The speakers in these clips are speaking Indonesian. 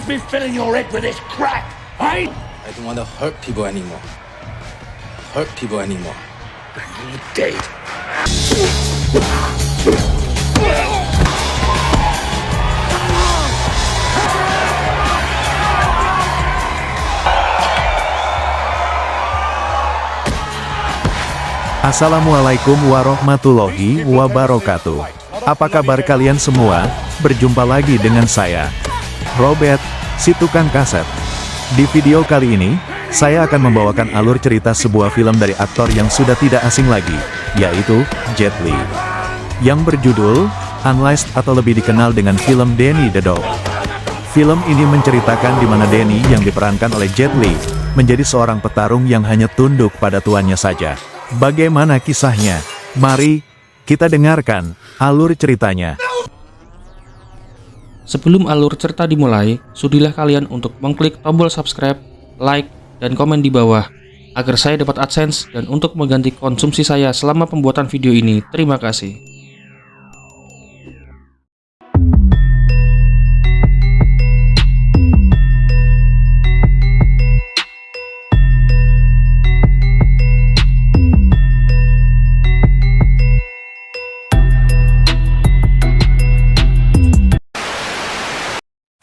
me filling your head with this crap, eh? I don't want to hurt people anymore. Hurt people anymore. You're dead. Assalamualaikum warahmatullahi wabarakatuh. Apa kabar kalian semua? Berjumpa lagi dengan saya, Robert, si tukang kaset. Di video kali ini, saya akan membawakan alur cerita sebuah film dari aktor yang sudah tidak asing lagi, yaitu Jet Li, yang berjudul Unleashed atau lebih dikenal dengan film Danny the Dog. Film ini menceritakan di mana Danny yang diperankan oleh Jet Li menjadi seorang petarung yang hanya tunduk pada tuannya saja. Bagaimana kisahnya? Mari kita dengarkan alur ceritanya. Sebelum alur cerita dimulai, sudilah kalian untuk mengklik tombol subscribe, like, dan komen di bawah agar saya dapat AdSense dan untuk mengganti konsumsi saya selama pembuatan video ini. Terima kasih.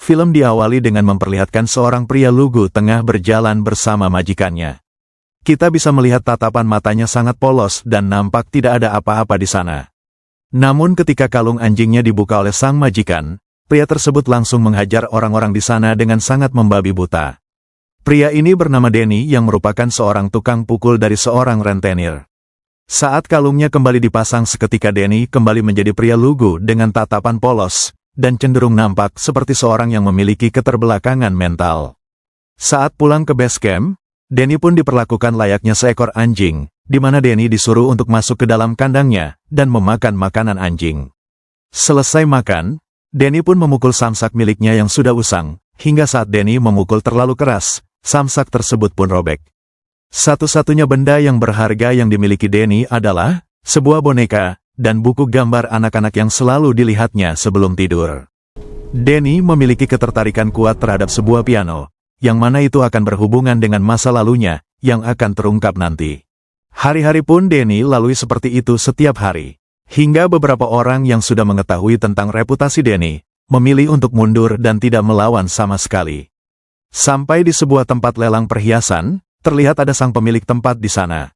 Film diawali dengan memperlihatkan seorang pria lugu tengah berjalan bersama majikannya. Kita bisa melihat tatapan matanya sangat polos dan nampak tidak ada apa-apa di sana. Namun ketika kalung anjingnya dibuka oleh sang majikan, pria tersebut langsung menghajar orang-orang di sana dengan sangat membabi buta. Pria ini bernama Danny yang merupakan seorang tukang pukul dari seorang rentenir. Saat kalungnya kembali dipasang seketika Danny kembali menjadi pria lugu dengan tatapan polos dan cenderung nampak seperti seorang yang memiliki keterbelakangan mental. Saat pulang ke base camp, Danny pun diperlakukan layaknya seekor anjing, di mana Danny disuruh untuk masuk ke dalam kandangnya dan memakan makanan anjing. Selesai makan, Danny pun memukul samsak miliknya yang sudah usang, hingga saat Danny memukul terlalu keras, samsak tersebut pun robek. Satu-satunya benda yang berharga yang dimiliki Danny adalah sebuah boneka dan buku gambar anak-anak yang selalu dilihatnya sebelum tidur. Danny memiliki ketertarikan kuat terhadap sebuah piano, yang mana itu akan berhubungan dengan masa lalunya, yang akan terungkap nanti. Hari-hari pun Danny lalui seperti itu setiap hari, hingga beberapa orang yang sudah mengetahui tentang reputasi Danny, memilih untuk mundur dan tidak melawan sama sekali. Sampai di sebuah tempat lelang perhiasan, terlihat ada sang pemilik tempat di sana,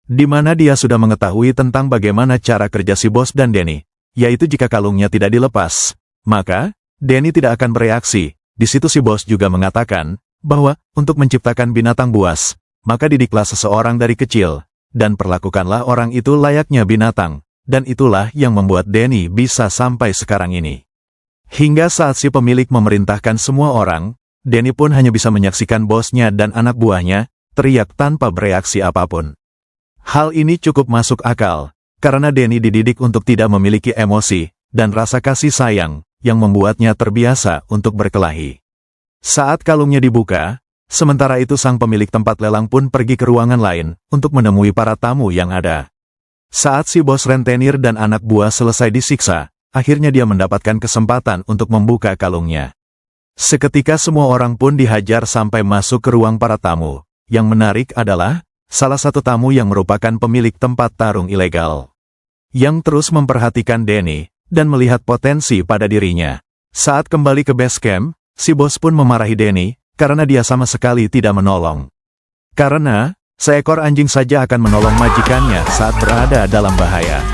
di mana dia sudah mengetahui tentang bagaimana cara kerja si bos dan Danny, yaitu jika kalungnya tidak dilepas, maka Danny tidak akan bereaksi. Di situ si bos juga mengatakan bahwa untuk menciptakan binatang buas, maka didiklah seseorang dari kecil, dan perlakukanlah orang itu layaknya binatang, dan itulah yang membuat Danny bisa sampai sekarang ini. Hingga saat si pemilik memerintahkan semua orang, Danny pun hanya bisa menyaksikan bosnya dan anak buahnya teriak tanpa bereaksi apapun. Hal ini cukup masuk akal, karena Danny dididik untuk tidak memiliki emosi dan rasa kasih sayang, yang membuatnya terbiasa untuk berkelahi. Saat kalungnya dibuka, sementara itu sang pemilik tempat lelang pun pergi ke ruangan lain, untuk menemui para tamu yang ada. Saat si bos rentenir dan anak buah selesai disiksa, akhirnya dia mendapatkan kesempatan untuk membuka kalungnya. Seketika semua orang pun dihajar sampai masuk ke ruang para tamu. Yang menarik adalah salah satu tamu yang merupakan pemilik tempat tarung ilegal, yang terus memperhatikan Danny, dan melihat potensi pada dirinya. Saat kembali ke base camp, si bos pun memarahi Danny, karena dia sama sekali tidak menolong. Karena, seekor anjing saja akan menolong majikannya saat berada dalam bahaya.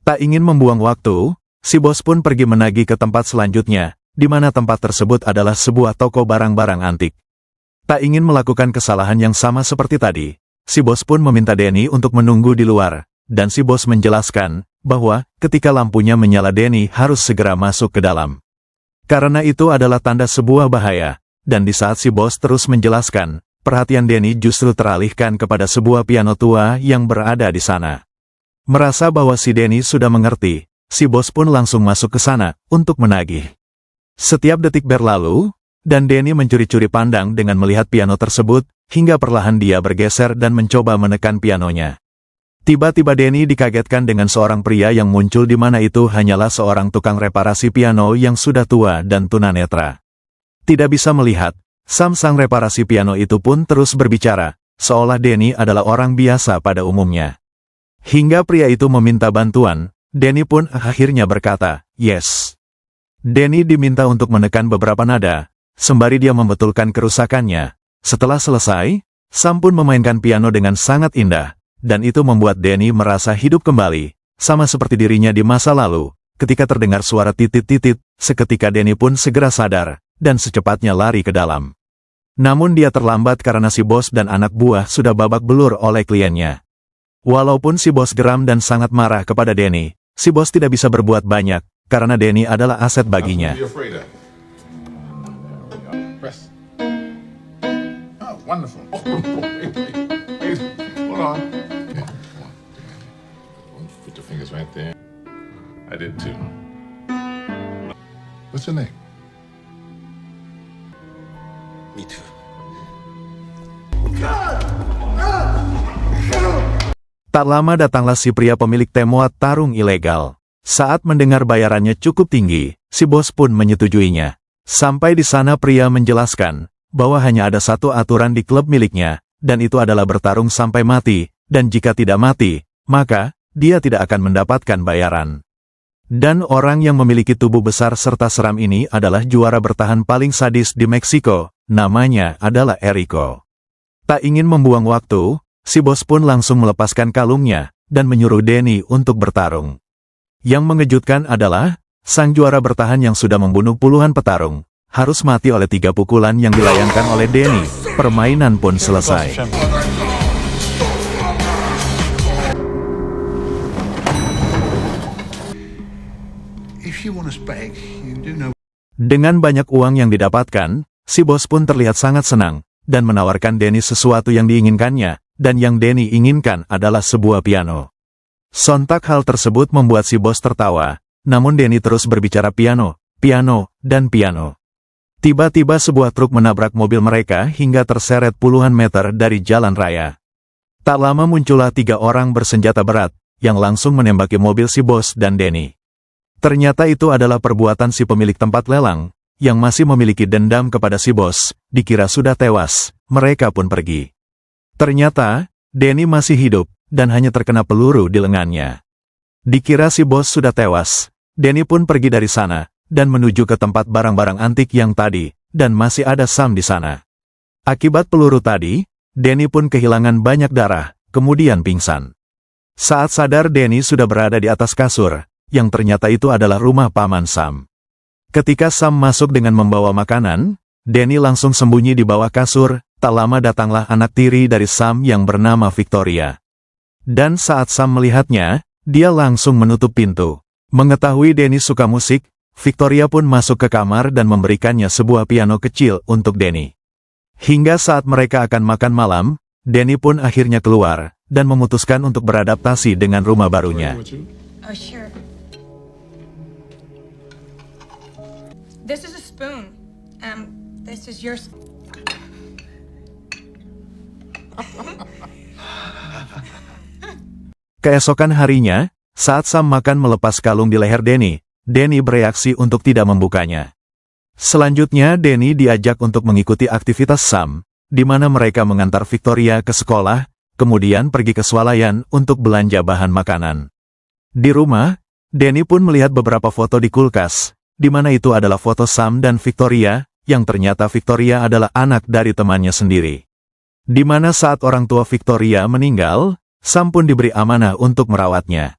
Tak ingin membuang waktu, si bos pun pergi menagih ke tempat selanjutnya, di mana tempat tersebut adalah sebuah toko barang-barang antik. Tak ingin melakukan kesalahan yang sama seperti tadi, si bos pun meminta Danny untuk menunggu di luar, dan si bos menjelaskan bahwa ketika lampunya menyala Danny harus segera masuk ke dalam. Karena itu adalah tanda sebuah bahaya, dan di saat si bos terus menjelaskan, perhatian Danny justru teralihkan kepada sebuah piano tua yang berada di sana. Merasa bahwa si Danny sudah mengerti, si bos pun langsung masuk ke sana untuk menagih. Setiap detik berlalu, dan Danny mencuri-curi pandang dengan melihat piano tersebut, hingga perlahan dia bergeser dan mencoba menekan pianonya. Tiba-tiba Denny dikagetkan dengan seorang pria yang muncul di mana itu hanyalah seorang tukang reparasi piano yang sudah tua dan tunanetra. Tidak bisa melihat, Sam sang reparasi piano itu pun terus berbicara, seolah Denny adalah orang biasa pada umumnya. Hingga pria itu meminta bantuan, Denny pun akhirnya berkata, "Yes." Denny diminta untuk menekan beberapa nada, sembari dia membetulkan kerusakannya. Setelah selesai, Sam pun memainkan piano dengan sangat indah. Dan itu membuat Denny merasa hidup kembali, sama seperti dirinya di masa lalu. Ketika terdengar suara titit-titit, seketika Denny pun segera sadar, dan secepatnya lari ke dalam. Namun dia terlambat karena si bos dan anak buah sudah babak belur oleh kliennya. Walaupun si bos geram dan sangat marah kepada Denny, si bos tidak bisa berbuat banyak, karena Denny adalah aset baginya. Put your fingers right there. I did too. What's your name? Me too. Tak lama datanglah si pria pemilik temuat tarung ilegal. Saat mendengar bayarannya cukup tinggi, si bos pun menyetujuinya. Sampai di sana pria menjelaskan bahwa hanya ada satu aturan di klub miliknya, dan itu adalah bertarung sampai mati, dan jika tidak mati, maka dia tidak akan mendapatkan bayaran. Dan orang yang memiliki tubuh besar serta seram ini adalah juara bertahan paling sadis di Meksiko, namanya adalah Erico. Tak ingin membuang waktu, si bos pun langsung melepaskan kalungnya, dan menyuruh Denny untuk bertarung. Yang mengejutkan adalah, sang juara bertahan yang sudah membunuh puluhan petarung, harus mati oleh 3 pukulan yang dilayangkan oleh Denny. Permainan pun selesai. Dengan banyak uang yang didapatkan, si bos pun terlihat sangat senang, dan menawarkan Denny sesuatu yang diinginkannya, dan yang Denny inginkan adalah sebuah piano. Sontak hal tersebut membuat si bos tertawa, namun Denny terus berbicara piano, piano, dan piano. Tiba-tiba sebuah truk menabrak mobil mereka hingga terseret puluhan meter dari jalan raya. Tak lama muncullah 3 orang bersenjata berat, yang langsung menembaki mobil si bos dan Denny. Ternyata itu adalah perbuatan si pemilik tempat lelang, yang masih memiliki dendam kepada si bos, dikira sudah tewas, mereka pun pergi. Ternyata, Denny masih hidup, dan hanya terkena peluru di lengannya. Dikira si bos sudah tewas, Denny pun pergi dari sana, dan menuju ke tempat barang-barang antik yang tadi, dan masih ada Sam di sana. Akibat peluru tadi, Denny pun kehilangan banyak darah, kemudian pingsan. Saat sadar Denny sudah berada di atas kasur, yang ternyata itu adalah rumah paman Sam. Ketika Sam masuk dengan membawa makanan, Denny langsung sembunyi di bawah kasur. Tak lama datanglah anak tiri dari Sam yang bernama Victoria. Dan saat Sam melihatnya, dia langsung menutup pintu. Mengetahui Denny suka musik, Victoria pun masuk ke kamar dan memberikannya sebuah piano kecil untuk Denny. Hingga saat mereka akan makan malam, Denny pun akhirnya keluar, dan memutuskan untuk beradaptasi dengan rumah barunya. Oh, sure. This is a spoon. This is your spoon. Keesokan harinya, saat Sam makan melepas kalung di leher Denny, Denny bereaksi untuk tidak membukanya. Selanjutnya Denny diajak untuk mengikuti aktivitas Sam, di mana mereka mengantar Victoria ke sekolah, kemudian pergi ke swalayan untuk belanja bahan makanan. Di rumah, Denny pun melihat beberapa foto di kulkas, di mana itu adalah foto Sam dan Victoria, yang ternyata Victoria adalah anak dari temannya sendiri. Di mana saat orang tua Victoria meninggal, Sam pun diberi amanah untuk merawatnya.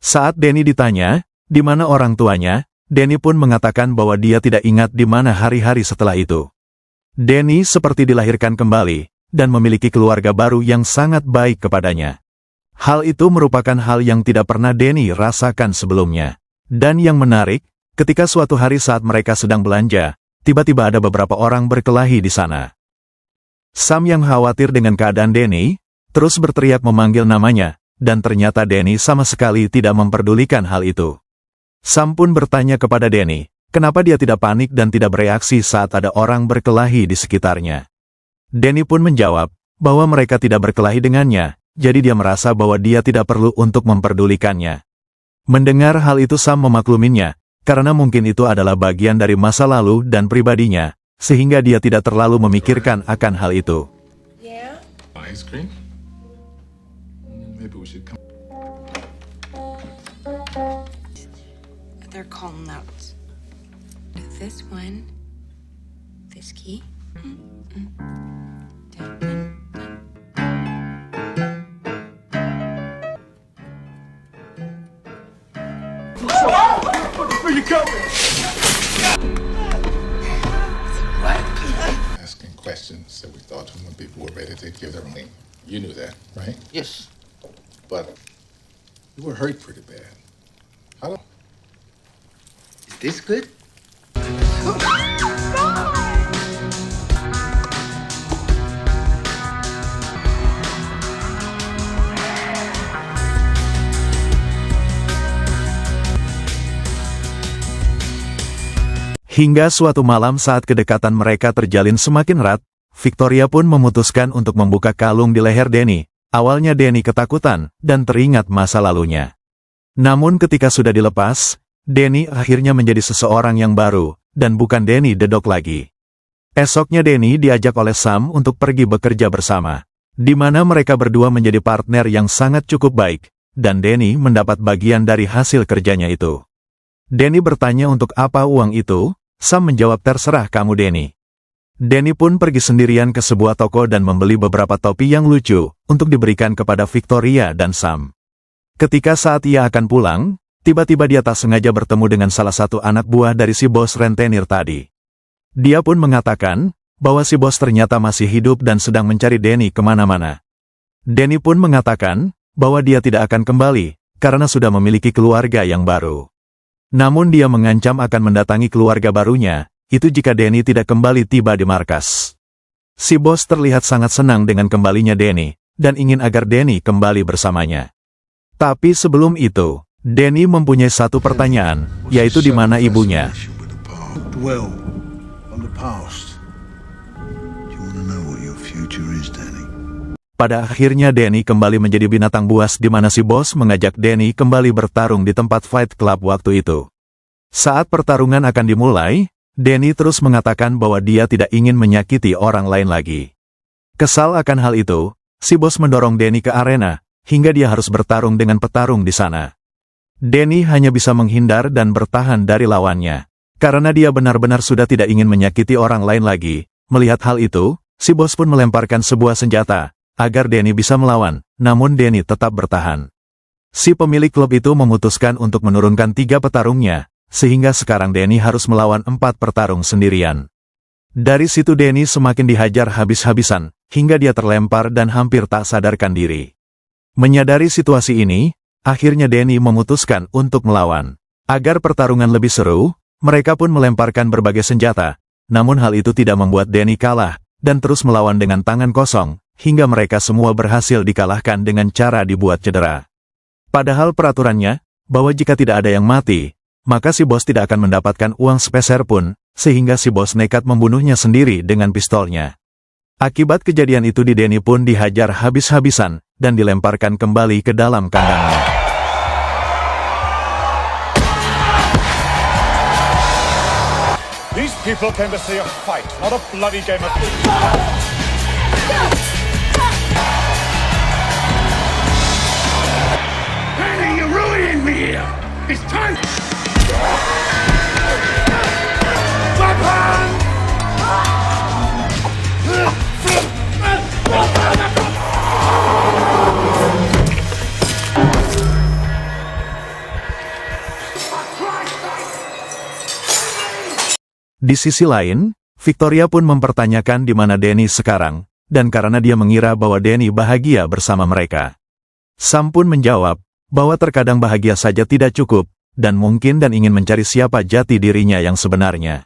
Saat Denny ditanya, di mana orang tuanya, Denny pun mengatakan bahwa dia tidak ingat di mana hari-hari setelah itu. Denny seperti dilahirkan kembali, dan memiliki keluarga baru yang sangat baik kepadanya. Hal itu merupakan hal yang tidak pernah Denny rasakan sebelumnya. Dan yang menarik, ketika suatu hari saat mereka sedang belanja, tiba-tiba ada beberapa orang berkelahi di sana. Sam yang khawatir dengan keadaan Denny, terus berteriak memanggil namanya, dan ternyata Denny sama sekali tidak memperdulikan hal itu. Sam pun bertanya kepada Denny, kenapa dia tidak panik dan tidak bereaksi saat ada orang berkelahi di sekitarnya. Denny pun menjawab, bahwa mereka tidak berkelahi dengannya, jadi dia merasa bahwa dia tidak perlu untuk memperdulikannya. Mendengar hal itu Sam memakluminya, karena mungkin itu adalah bagian dari masa lalu dan pribadinya, sehingga dia tidak terlalu memikirkan akan hal itu. Yeah? Ice cream? Maybe we should come. They're called notes. This one, this key. Dun, dun, dun. Asking questions that we thought to when people were ready to give their name. You knew that, right? Yes. But you were hurt pretty bad. How? Is this good? Hingga suatu malam saat kedekatan mereka terjalin semakin erat, Victoria pun memutuskan untuk membuka kalung di leher Danny. Awalnya Danny ketakutan dan teringat masa lalunya. Namun ketika sudah dilepas, Danny akhirnya menjadi seseorang yang baru, dan bukan Danny dedok lagi. Esoknya Danny diajak oleh Sam untuk pergi bekerja bersama, di mana mereka berdua menjadi partner yang sangat cukup baik, dan Danny mendapat bagian dari hasil kerjanya itu. Danny bertanya untuk apa uang itu. Sam menjawab, terserah kamu Danny. Danny pun pergi sendirian ke sebuah toko dan membeli beberapa topi yang lucu untuk diberikan kepada Victoria dan Sam. Ketika saat ia akan pulang, tiba-tiba dia tak sengaja bertemu dengan salah satu anak buah dari si bos rentenir tadi. Dia pun mengatakan bahwa si bos ternyata masih hidup dan sedang mencari Danny kemana-mana. Danny pun mengatakan bahwa dia tidak akan kembali karena sudah memiliki keluarga yang baru. Namun dia mengancam akan mendatangi keluarga barunya, itu jika Danny tidak kembali tiba di markas. Si bos terlihat sangat senang dengan kembalinya Danny, dan ingin agar Danny kembali bersamanya. Tapi sebelum itu, Danny mempunyai satu pertanyaan, yaitu di mana ibunya. Dwell on the past. Do you want to know what your future is, Danny? Pada akhirnya Danny kembali menjadi binatang buas di mana si bos mengajak Danny kembali bertarung di tempat Fight Club waktu itu. Saat pertarungan akan dimulai, Danny terus mengatakan bahwa dia tidak ingin menyakiti orang lain lagi. Kesal akan hal itu, si bos mendorong Danny ke arena, hingga dia harus bertarung dengan petarung di sana. Danny hanya bisa menghindar dan bertahan dari lawannya, karena dia benar-benar sudah tidak ingin menyakiti orang lain lagi. Melihat hal itu, si bos pun melemparkan sebuah senjata, agar Danny bisa melawan, namun Danny tetap bertahan. Si pemilik klub itu memutuskan untuk menurunkan 3 petarungnya, sehingga sekarang Danny harus melawan 4 petarung sendirian. Dari situ Danny semakin dihajar habis-habisan, hingga dia terlempar dan hampir tak sadarkan diri. Menyadari situasi ini, akhirnya Danny memutuskan untuk melawan. Agar pertarungan lebih seru, mereka pun melemparkan berbagai senjata, namun hal itu tidak membuat Danny kalah, dan terus melawan dengan tangan kosong, hingga mereka semua berhasil dikalahkan dengan cara dibuat cedera. Padahal peraturannya, bahwa jika tidak ada yang mati, maka si bos tidak akan mendapatkan uang sepeser pun, sehingga si bos nekat membunuhnya sendiri dengan pistolnya. Akibat kejadian itu Danny pun dihajar habis-habisan, dan dilemparkan kembali ke dalam kandangnya. These people came to see a fight, not a bloody game of... Annie, you're ruining me here! It's time! Weapon! Di sisi lain, Victoria pun mempertanyakan di mana Danny sekarang, dan karena dia mengira bahwa Danny bahagia bersama mereka. Sam pun menjawab, bahwa terkadang bahagia saja tidak cukup, dan mungkin dan ingin mencari siapa jati dirinya yang sebenarnya.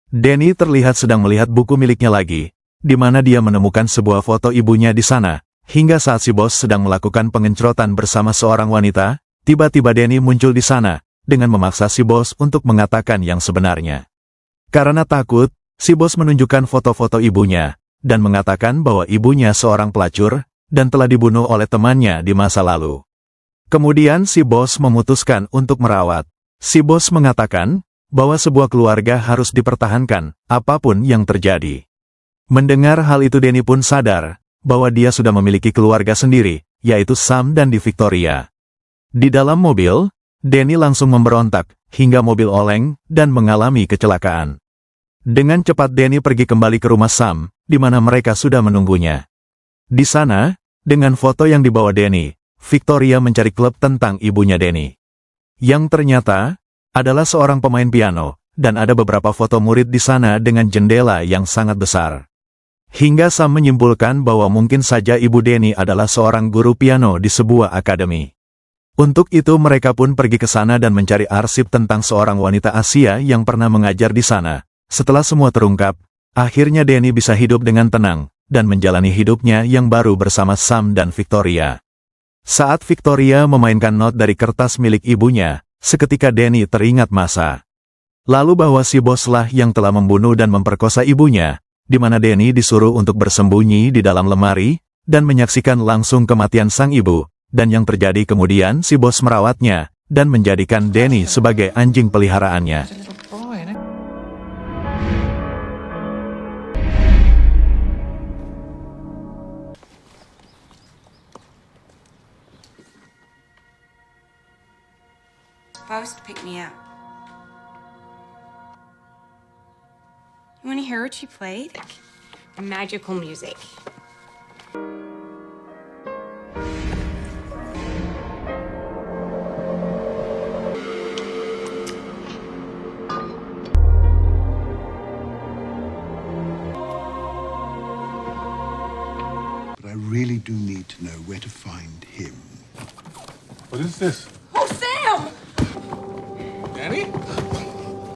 Danny terlihat sedang melihat buku miliknya lagi, di mana dia menemukan sebuah foto ibunya di sana, hingga saat si bos sedang melakukan pengencrotan bersama seorang wanita, tiba-tiba Danny muncul di sana, dengan memaksa si bos untuk mengatakan yang sebenarnya. Karena takut, si bos menunjukkan foto-foto ibunya, dan mengatakan bahwa ibunya seorang pelacur, dan telah dibunuh oleh temannya di masa lalu. Kemudian si bos memutuskan untuk merawat. Si bos mengatakan bahwa sebuah keluarga harus dipertahankan, apapun yang terjadi. Mendengar hal itu Danny pun sadar bahwa dia sudah memiliki keluarga sendiri, yaitu Sam dan di Victoria. Di dalam mobil, Danny langsung memberontak, hingga mobil oleng, dan mengalami kecelakaan. Dengan cepat Danny pergi kembali ke rumah Sam, di mana mereka sudah menunggunya. Di sana, dengan foto yang dibawa Danny, Victoria mencari klub tentang ibunya Danny. Yang ternyata adalah seorang pemain piano, dan ada beberapa foto murid di sana dengan jendela yang sangat besar. Hingga Sam menyimpulkan bahwa mungkin saja ibu Danny adalah seorang guru piano di sebuah akademi. Untuk itu mereka pun pergi ke sana dan mencari arsip tentang seorang wanita Asia yang pernah mengajar di sana. Setelah semua terungkap, akhirnya Danny bisa hidup dengan tenang, dan menjalani hidupnya yang baru bersama Sam dan Victoria. Saat Victoria memainkan not dari kertas milik ibunya, seketika Danny teringat masa lalu bahwa si boslah yang telah membunuh dan memperkosa ibunya, di mana Danny disuruh untuk bersembunyi di dalam lemari, dan menyaksikan langsung kematian sang ibu, dan yang terjadi kemudian si bos merawatnya, dan menjadikan Danny sebagai anjing peliharaannya. Faust picked me up. You want to hear what she played? Magical music. But I really do need to know where to find him. What is this? Oh, Sam! Danny?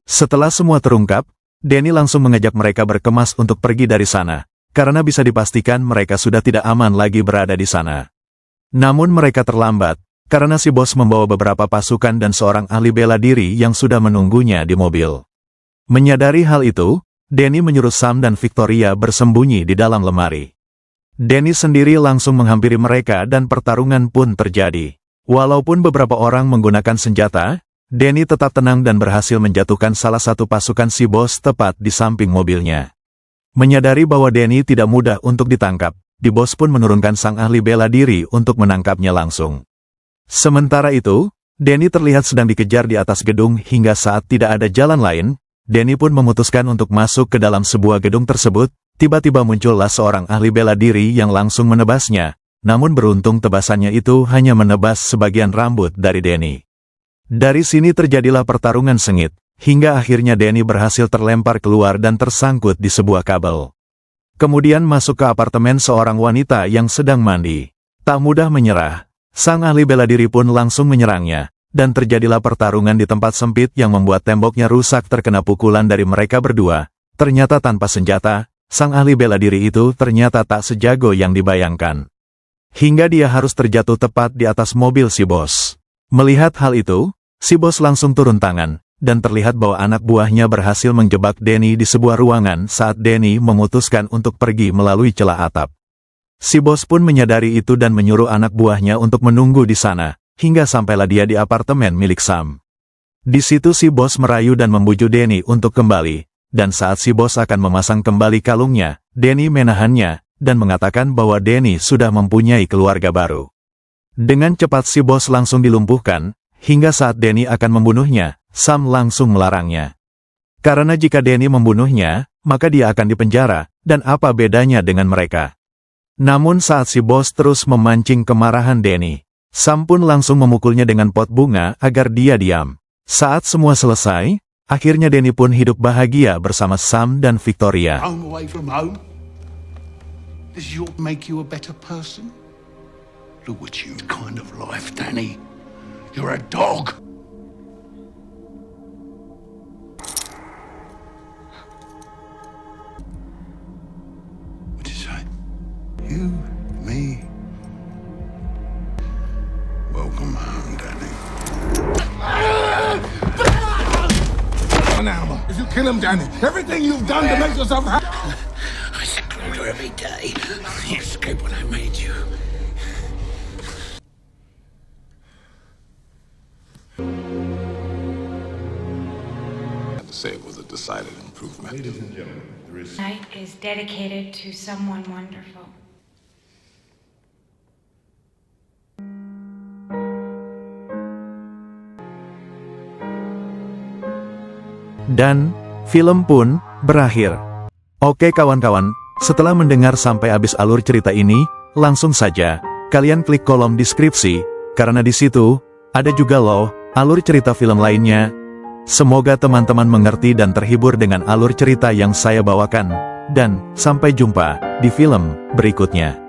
Setelah semua terungkap, Danny langsung mengajak mereka berkemas untuk pergi dari sana, karena bisa dipastikan mereka sudah tidak aman lagi berada di sana. Namun mereka terlambat, karena si bos membawa beberapa pasukan dan seorang ahli bela diri yang sudah menunggunya di mobil. Menyadari hal itu, Danny menyuruh Sam dan Victoria bersembunyi di dalam lemari. Danny sendiri langsung menghampiri mereka dan pertarungan pun terjadi. Walaupun beberapa orang menggunakan senjata, Danny tetap tenang dan berhasil menjatuhkan salah satu pasukan si bos tepat di samping mobilnya. Menyadari bahwa Danny tidak mudah untuk ditangkap, di bos pun menurunkan sang ahli bela diri untuk menangkapnya langsung. Sementara itu, Danny terlihat sedang dikejar di atas gedung hingga saat tidak ada jalan lain, Danny pun memutuskan untuk masuk ke dalam sebuah gedung tersebut. Tiba-tiba muncullah seorang ahli bela diri yang langsung menebasnya, namun beruntung tebasannya itu hanya menebas sebagian rambut dari Danny. Dari sini terjadilah pertarungan sengit, hingga akhirnya Danny berhasil terlempar keluar dan tersangkut di sebuah kabel. Kemudian masuk ke apartemen seorang wanita yang sedang mandi. Tak mudah menyerah, sang ahli bela diri pun langsung menyerangnya, dan terjadilah pertarungan di tempat sempit yang membuat temboknya rusak terkena pukulan dari mereka berdua. Ternyata tanpa senjata, sang ahli bela diri itu ternyata tak sejago yang dibayangkan. Hingga dia harus terjatuh tepat di atas mobil si bos. Melihat hal itu, si bos langsung turun tangan, dan terlihat bahwa anak buahnya berhasil menjebak Danny di sebuah ruangan saat Danny memutuskan untuk pergi melalui celah atap. Si bos pun menyadari itu dan menyuruh anak buahnya untuk menunggu di sana, hingga sampailah dia di apartemen milik Sam. Di situ si bos merayu dan membujuk Danny untuk kembali, dan saat si bos akan memasang kembali kalungnya, Danny menahannya, dan mengatakan bahwa Danny sudah mempunyai keluarga baru. Dengan cepat si bos langsung dilumpuhkan, hingga saat Danny akan membunuhnya, Sam langsung melarangnya. Karena jika Danny membunuhnya, maka dia akan dipenjara, dan apa bedanya dengan mereka? Namun saat si bos terus memancing kemarahan Danny, Sam pun langsung memukulnya dengan pot bunga agar dia diam. Saat semua selesai, akhirnya Danny pun hidup bahagia bersama Sam dan Victoria. Home away from home? This ought to make you a better person? Look what you kind of life, Danny. You're a dog. What did you say? You, me. Welcome home, Danny. Now, if you kill him, Danny, everything you've done to make yourself happy. I screwed you every day. You escape when I made you. say it was a decided improvement. Night is dedicated to someone wonderful. Dan film pun berakhir. Oke kawan-kawan, setelah mendengar sampai habis alur cerita ini, langsung saja kalian klik kolom deskripsi, karena di situ ada juga loh alur cerita film lainnya. Semoga teman-teman mengerti dan terhibur dengan alur cerita yang saya bawakan, dan sampai jumpa di film berikutnya.